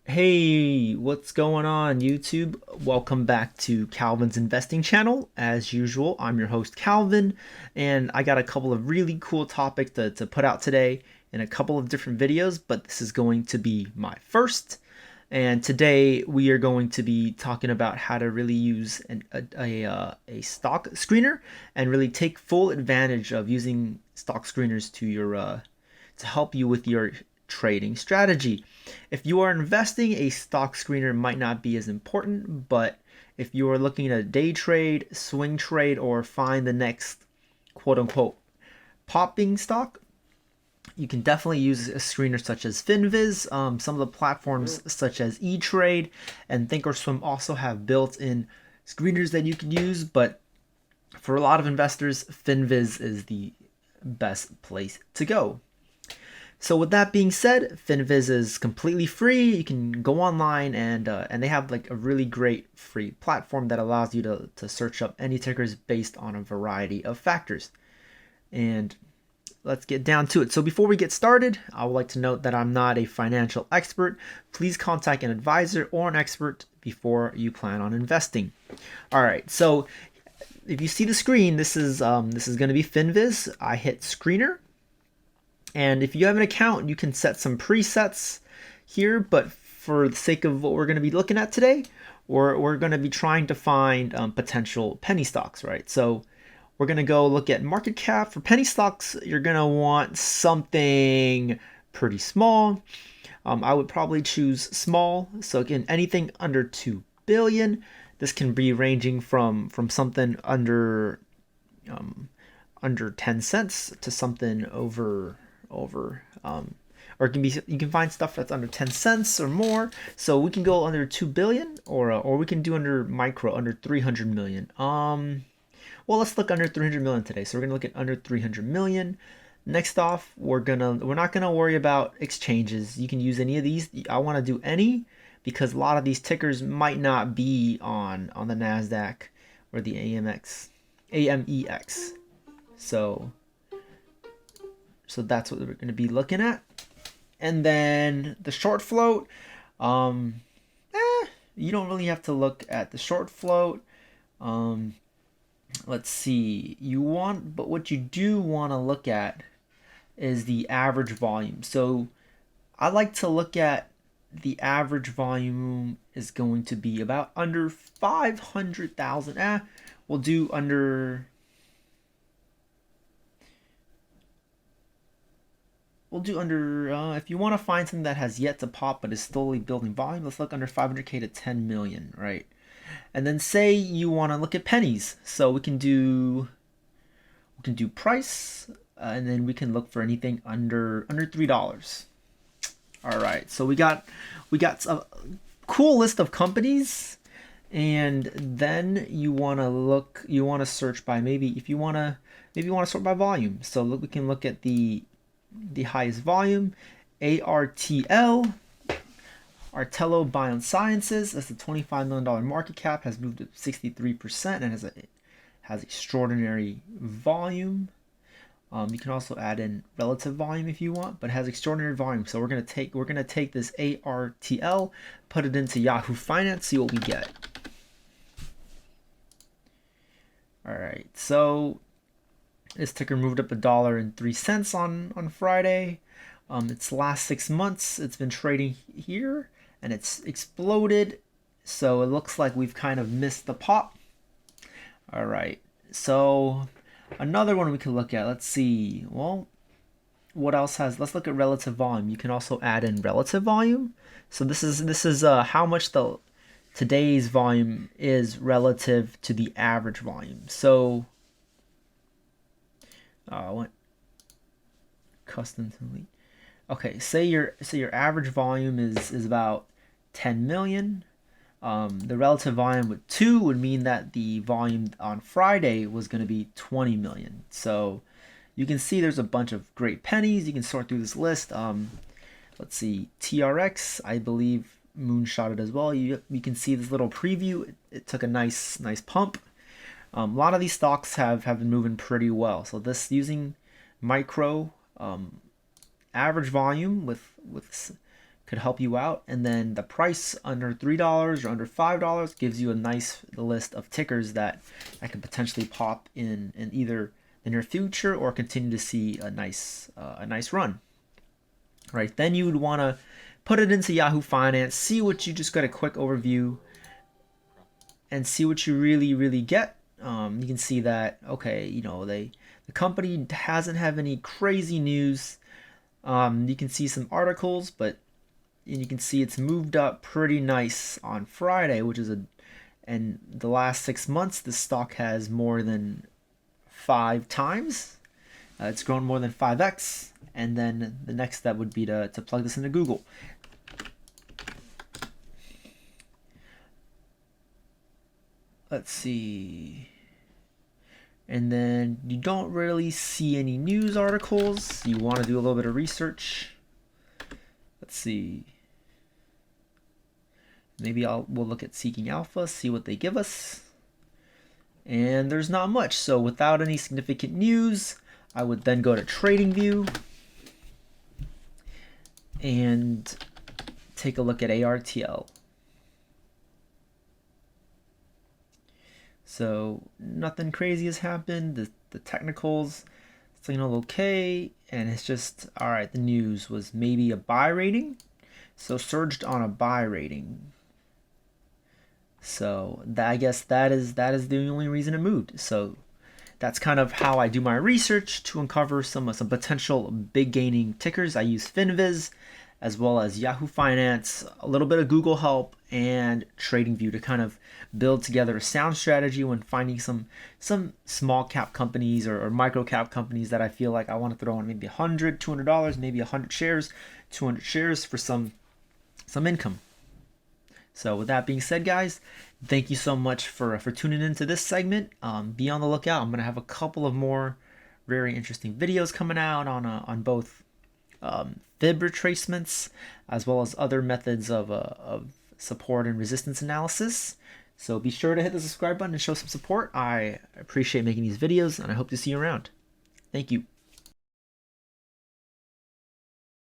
Hey, what's going on, YouTube? Welcome back to Calvin's Investing Channel. As usual, I'm your host, Calvin, and I got a couple of really cool topics to put out today in a couple of different videos, but this is going to be my first. And today we are going to be talking about how to really use a stock screener and really take full advantage of using stock screeners to help you with your trading strategy. If you are investing, a stock screener might not be as important, but if you are looking at day trade, swing trade, or find the next quote unquote popping stock, you can definitely use a screener such as Finviz. Some of the platforms such as Etrade and Thinkorswim also have built-in screeners that you can use, but for a lot of investors, Finviz is the best place to go. So with that being said, Finviz is completely free. You can go online and they have like a really great free platform that allows you to search up any tickers based on a variety of factors. And let's get down to it. So before we get started, I would like to note that I'm not a financial expert. Please contact an advisor or an expert before you plan on investing. All right, so if you see the screen, this is going to be Finviz. I hit screener. And if you have an account, you can set some presets here, but for the sake of what we're going to be looking at today, we're going to be trying to find potential penny stocks, right? So we're going to go look at market cap. For penny stocks, you're going to want something pretty small. I would probably choose small. So again, anything under 2 billion. This can be ranging from something under 10 cents to something over or it can be, you can find stuff that's under 10 cents or more. So we can go under 2 billion or we can do under 300 million. Well, let's look under 300 million today. So we're going to look at under 300 million. Next off, we're not going to worry about exchanges. You can use any of these. I want to do any because a lot of these tickers might not be on the NASDAQ or the AMEX. So that's what we're going to be looking at. And then the short float, you don't really have to look at the short float. Let's see, but what you do want to look at is the average volume. So I like to look at the average volume is going to be about under 500,000. We'll do under... if you want to find something that has yet to pop but is slowly building volume, let's look under 500K to 10 million, right? And then say you want to look at pennies. So we can do price, and then we can look for anything under $3. All right, so we got a cool list of companies, and then you want to search by maybe you want to sort by volume. So we can look at the highest volume, ARTL, Artello Biosciences. That's a $25 million market cap, has moved to 63% and has extraordinary volume. You can also add in relative volume if you want, but it has extraordinary volume. So we're gonna take this ARTL, put it into Yahoo Finance, see what we get. All right, so this ticker moved up $1.03 on Friday. Its last 6 months, it's been trading here, and it's exploded. So it looks like we've kind of missed the pop. All right, so another one we can look at. Let's see. Well, what else has? Let's look at relative volume. You can also add in relative volume. So this is how much today's volume is relative to the average volume. So I went custom delete. Okay, say your average volume is about 10 million. The relative volume with 2 would mean that the volume on Friday was going to be 20 million. So you can see there's a bunch of great pennies. You can sort through this list. Let's see, TRX, I believe moonshotted as well. You can see this little preview. It took a nice pump. A lot of these stocks have been moving pretty well. So this using micro average volume with could help you out. And then the price under $3 or under $5 gives you a nice list of tickers that could potentially pop in either the near future or continue to see a nice run. Right, then you would want to put it into Yahoo Finance, see what you just got a quick overview, and see what you really get. You can see that, okay, you know, the company hasn't have any crazy news. You can see some articles, but you can see it's moved up pretty nice on Friday, which is and the last 6 months, the stock has more than 5 times. It's grown more than 5x. And then the next step would be to plug this into Google. Let's see. And then you don't really see any news articles. You want to do a little bit of research. Let's see. Maybe we'll look at Seeking Alpha, see what they give us. And there's not much. So without any significant news, I would then go to TradingView and take a look at ARRK. So nothing crazy has happened. The technicals signal okay, and it's just all right. The news was maybe a buy rating, so surged on a buy rating. So I guess that is the only reason it moved. So that's kind of how I do my research to uncover some potential big gaining tickers. I use Finviz as well as Yahoo Finance, a little bit of Google help, and TradingView to kind of build together a sound strategy when finding some small cap companies or micro cap companies that I feel like I want to throw in maybe $100, $200, maybe 100 shares, 200 shares for some income. So with that being said, guys, thank you so much for tuning into this segment. Be on the lookout. I'm going to have a couple of more very interesting videos coming out on both fib retracements as well as other methods of support and resistance analysis. So be sure to hit the subscribe button and show some support. I appreciate making these videos, and I hope to see you around. Thank you.